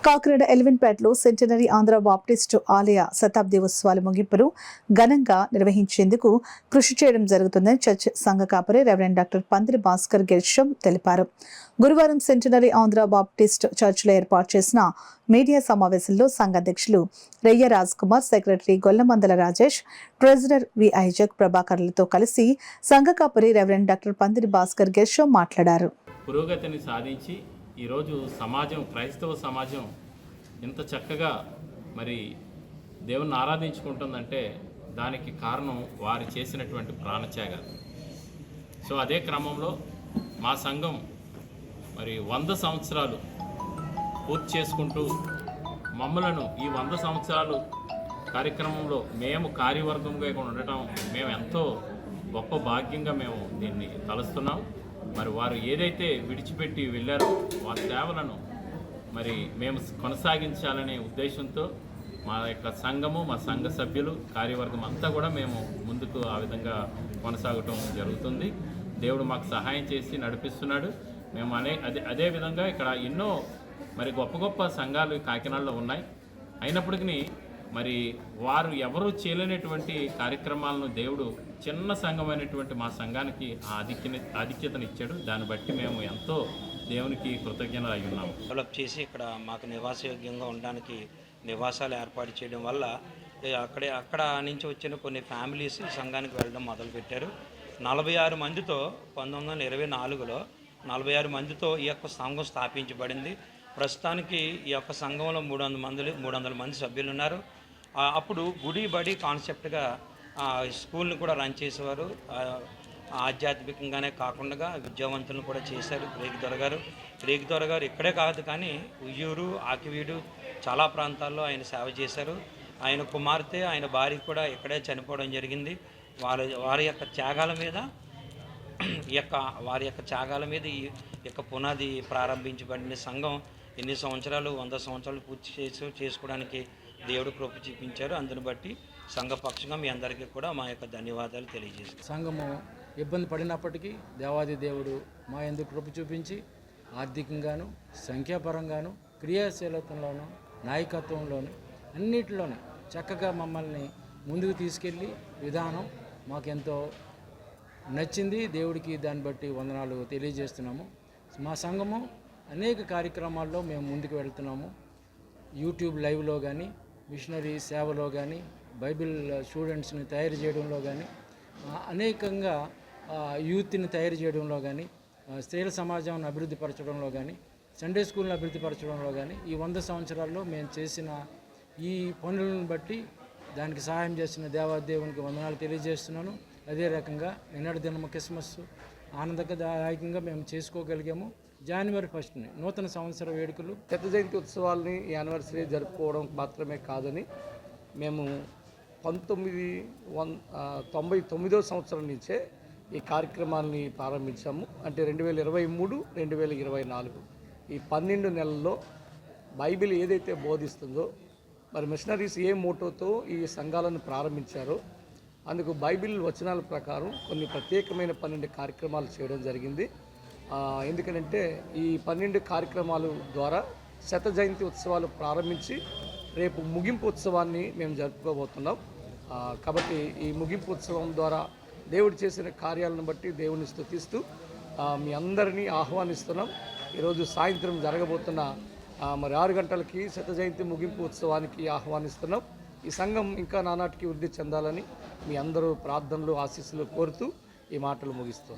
Kakinada ఎలివెన్పేటలో centenary Andhra Baptist ఆలయ శతాబ్ది ఉత్సవాల ముగింపును ఘనంగా నిర్వహించేందుకు కృషి చేయడం జరుగుతుందని చర్చ్ సంఘ కాపరి రెవరెండ్ డాక్టర్ పందిరి భాస్కర్ గెర్షం తెలిపారు. గురువారం సెంటనరీ ఆంధ్ర బాప్టిస్ట్ చర్చిలో ఏర్పాటు చేసిన మీడియా సమావేశంలో సంఘ అధ్యక్షులు రెయ్య రాజ్ కుమార్, సెక్రటరీ గొల్లమందల రాజేష్, ట్రెజరర్ వి ఐజక్ ప్రభాకర్లతో కలిసి సంఘ కాపరి రెవరెండ్ డాక్టర్ పందిరి భాస్కర్ గెర్షం మాట్లాడారు. పురోగతిని సాధించి ఈరోజు సమాజం, క్రైస్తవ సమాజం ఇంత చక్కగా మరి దేవుణ్ణి ఆరాధించుకుంటుందంటే దానికి కారణం వారు చేసినటువంటి ప్రాణత్యాగాలు. సో అదే క్రమంలో మా సంఘం మరి 100 సంవత్సరాలు పూర్తి చేసుకుంటూ మమ్మలను ఈ 100 సంవత్సరాలు కార్యక్రమంలో మేము కార్యవర్గంగా ఉండటం మేము ఎంతో గొప్ప భాగ్యంగా మేము దీన్ని తలుస్తున్నాం. మరి వారు ఏదైతే విడిచిపెట్టి వెళ్ళారో వారి సేవలను మరి మేము కొనసాగించాలనే ఉద్దేశంతో మా యొక్క సంఘము, మా సంఘ సభ్యులు, కార్యవర్గం అంతా కూడా మేము ముందుకు ఆ విధంగా కొనసాగటం జరుగుతుంది. దేవుడు మాకు సహాయం చేసి నడిపిస్తున్నాడు. మేము అదే విధంగా ఇక్కడ ఎన్నో మరి గొప్ప గొప్ప సంఘాలు కాకినాడలో ఉన్నాయి. అయినప్పటికీ మరి వారు ఎవరూ చేయలేనటువంటి కార్యక్రమాలను దేవుడు చిన్న సంఘమైనటువంటి మా సంఘానికి ఆధిక్యతను ఇచ్చాడు. దాన్ని బట్టి మేము ఎంతో దేవునికి కృతజ్ఞతలు అయి ఉన్నాము. డెవలప్ చేసి ఇక్కడ మాకు నివాసయోగ్యంగా ఉండడానికి నివాసాలు ఏర్పాటు చేయడం వల్ల అక్కడ నుంచి వచ్చిన కొన్ని ఫ్యామిలీస్ ఈ సంఘానికి వెళ్ళడం మొదలుపెట్టారు. 46 మందితో 1924లో 46 మందితో ఈ యొక్క సంఘం స్థాపించబడింది. ప్రస్తుతానికి ఈ యొక్క సంఘంలో 300 మంది సభ్యులు ఉన్నారు. అప్పుడు గుడి బడి కాన్సెప్ట్గా స్కూల్ని కూడా రన్ చేసేవారు. ఆధ్యాత్మికంగానే కాకుండా విద్యావంతులను కూడా చేశారు. రేగి దొర గారు ఇక్కడే కాదు కానీ ఉయ్యూరు, ఆకివీడు చాలా ప్రాంతాల్లో ఆయన సేవ చేశారు. ఆయన కుమార్తె, ఆయన భార్య కూడా ఇక్కడే చనిపోవడం జరిగింది. వారి యొక్క త్యాగాల మీద ఈ యొక్క పునాది ప్రారంభించబడిన సంఘం ఎన్ని సంవత్సరాలు, 100 సంవత్సరాలు పూర్తి చేసుకోవడానికి దేవుడు కృప చూపించారు. అందుని బట్టి సంఘపక్షంగా మీ అందరికీ కూడా మా యొక్క ధన్యవాదాలు తెలియజేస్తాం. సంఘము ఇబ్బంది పడినప్పటికీ దేవాది దేవుడు మా యందు కృప చూపించి ఆర్థికంగాను, సంఖ్యాపరంగాను, క్రియాశీలతలోను, నాయకత్వంలోను అన్నిటిలోనూ చక్కగా మమ్మల్ని ముందుకు తీసుకెళ్ళి విధానం మాకెంతో నచ్చింది. దేవుడికి దాన్ని బట్టి వందనాలు తెలియజేస్తున్నాము. మా సంఘము అనేక కార్యక్రమాల్లో మేము ముందుకు వెళ్తున్నాము. యూట్యూబ్ లైవ్లో కానీ, మిషనరీ సేవలో కానీ, బైబిల్ స్టూడెంట్స్ని తయారు చేయడంలో కానీ, అనేకంగా యూత్ని తయారు చేయడంలో కానీ, స్త్రీల సమాజాన్ని అభివృద్ధి పరచడంలో కానీ, సండే స్కూల్ని అభివృద్ధి పరచడంలో కానీ ఈ 100 సంవత్సరాల్లో మేము చేసిన ఈ పనులను బట్టి దానికి సహాయం చేసిన దేవాదేవునికి వందనాలు తెలియజేస్తున్నాను. అదే రకంగా నిన్నటి దినము క్రిస్మస్ ఆనందదాయకంగా మేము చేసుకోగలిగాము. జనవరి 1 నూతన సంవత్సర వేడుకలు, శత జయంతి ఉత్సవాల్ని ఈ యానివర్సరీ జరుపుకోవడం మాత్రమే కాదని మేము 1999వ సంవత్సరం నుంచే ఈ కార్యక్రమాన్ని ప్రారంభించాము. అంటే 2023, 2024 ఈ 12 నెలల్లో బైబిల్ ఏదైతే బోధిస్తుందో, మరి మిషనరీస్ ఏ మోటోతో ఈ సంఘాలను ప్రారంభించారో అందుకు బైబిల్ వచనాల ప్రకారం కొన్ని ప్రత్యేకమైన 12 కార్యక్రమాలు చేయడం జరిగింది. ఎందుకంటే ఈ 12 కార్యక్రమాల ద్వారా శత జయంతి ఉత్సవాలు ప్రారంభించి రేపు ముగింపు ఉత్సవాన్ని మేము జరుపుకోబోతున్నాం. కాబట్టి ఈ ముగింపు ఉత్సవం ద్వారా దేవుడు చేసిన కార్యాలను బట్టి దేవుని స్తుతిస్తూ మీ అందరినీ ఆహ్వానిస్తున్నాం. ఈరోజు సాయంత్రం జరగబోతున్న మరి 6 గంటలకి శత జయంతి ముగింపు ఉత్సవానికి ఆహ్వానిస్తున్నాం. ఈ సంఘం ఇంకా నానాటికి వృద్ధి చెందాలని మీ అందరూ ప్రార్థనలు, ఆశీస్సులు కోరుతూ ఈ మాటలు ముగిస్తున్నాం.